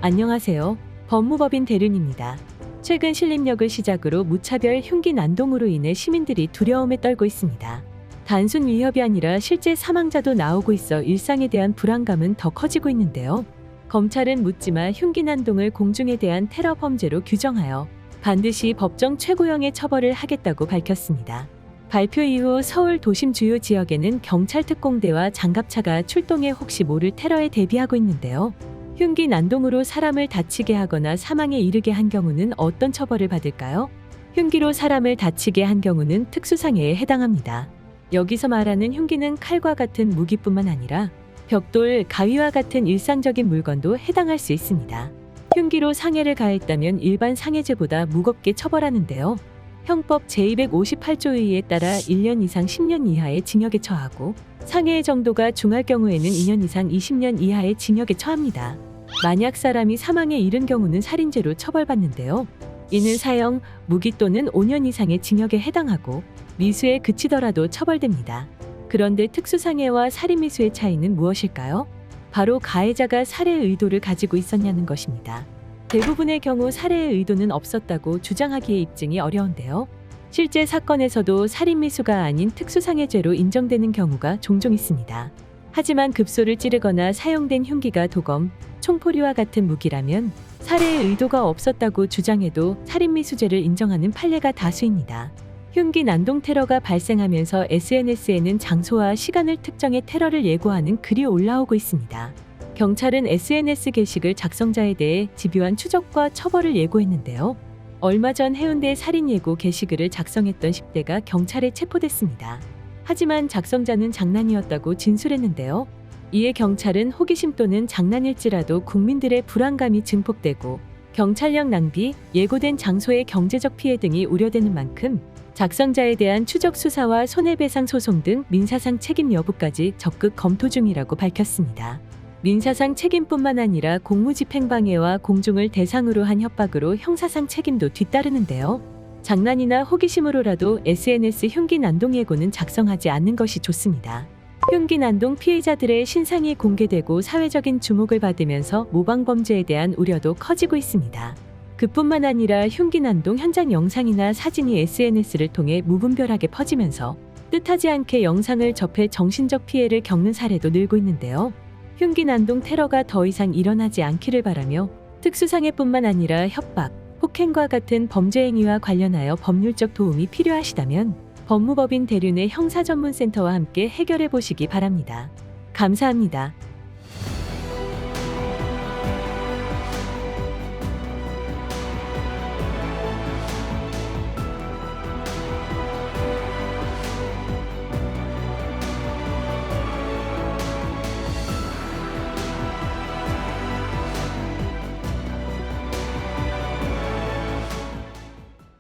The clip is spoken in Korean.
안녕하세요. 법무법인 대륜입니다. 최근 신림역을 시작으로 무차별 흉기 난동으로 인해 시민들이 두려움에 떨고 있습니다. 단순 위협이 아니라 실제 사망자도 나오고 있어 일상에 대한 불안감은 더 커지고 있는데요. 검찰은 묻지마 흉기 난동을 공중에 대한 테러 범죄로 규정하여 반드시 법정 최고형의 처벌을 하겠다고 밝혔습니다. 발표 이후 서울 도심 주요 지역에는 경찰 특공대와 장갑차가 출동해 혹시 모를 테러에 대비하고 있는데요. 흉기 난동으로 사람을 다치게 하거나 사망에 이르게 한 경우는 어떤 처벌을 받을까요? 흉기로 사람을 다치게 한 경우는 특수상해에 해당합니다. 여기서 말하는 흉기는 칼과 같은 무기뿐만 아니라 벽돌, 가위와 같은 일상적인 물건도 해당할 수 있습니다. 흉기로 상해를 가했다면 일반 상해죄보다 무겁게 처벌하는데요. 형법 제258조 의에 따라 1년 이상 10년 이하의 징역에 처하고 상해의 정도가 중할 경우에는 2년 이상 20년 이하의 징역에 처합니다. 만약 사람이 사망에 이른 경우는 살인죄로 처벌받는데요. 이는 사형, 무기 또는 5년 이상의 징역에 해당하고 미수에 그치더라도 처벌됩니다. 그런데 특수상해와 살인미수의 차이는 무엇일까요? 바로 가해자가 살해의 의도를 가지고 있었냐는 것입니다. 대부분의 경우 살해의 의도는 없었다고 주장하기에 입증이 어려운데요. 실제 사건에서도 살인미수가 아닌 특수상해죄로 인정되는 경우가 종종 있습니다. 하지만 급소를 찌르거나 사용된 흉기가 도검, 총포리와 같은 무기라면 살해의 의도가 없었다고 주장해도 살인미수죄를 인정하는 판례가 다수입니다. 흉기 난동 테러가 발생하면서 SNS에는 장소와 시간을 특정해 테러를 예고하는 글이 올라오고 있습니다. 경찰은 SNS 게시글 작성자에 대해 집요한 추적과 처벌을 예고했는데요. 얼마 전 해운대 살인 예고 게시글을 작성했던 10대가 경찰에 체포됐습니다. 하지만 작성자는 장난이었다고 진술했는데요. 이에 경찰은 호기심 또는 장난일지라도 국민들의 불안감이 증폭되고 경찰력 낭비, 예고된 장소의 경제적 피해 등이 우려되는 만큼 작성자에 대한 추적 수사와 손해배상 소송 등 민사상 책임 여부까지 적극 검토 중이라고 밝혔습니다. 민사상 책임뿐만 아니라 공무집행방해와 공중을 대상으로 한 협박으로 형사상 책임도 뒤따르는데요. 장난이나 호기심으로라도 SNS 흉기 난동 예고는 작성하지 않는 것이 좋습니다. 흉기 난동 피해자들의 신상이 공개되고 사회적인 주목을 받으면서 모방범죄에 대한 우려도 커지고 있습니다. 그뿐만 아니라 흉기 난동 현장 영상이나 사진이 SNS를 통해 무분별하게 퍼지면서 뜻하지 않게 영상을 접해 정신적 피해를 겪는 사례도 늘고 있는데요. 흉기 난동 테러가 더 이상 일어나지 않기를 바라며 특수상해뿐만 아니라 협박, 폭행과 같은 범죄 행위와 관련하여 법률적 도움이 필요하시다면 법무법인 대륜의 형사전문센터와 함께 해결해 보시기 바랍니다. 감사합니다.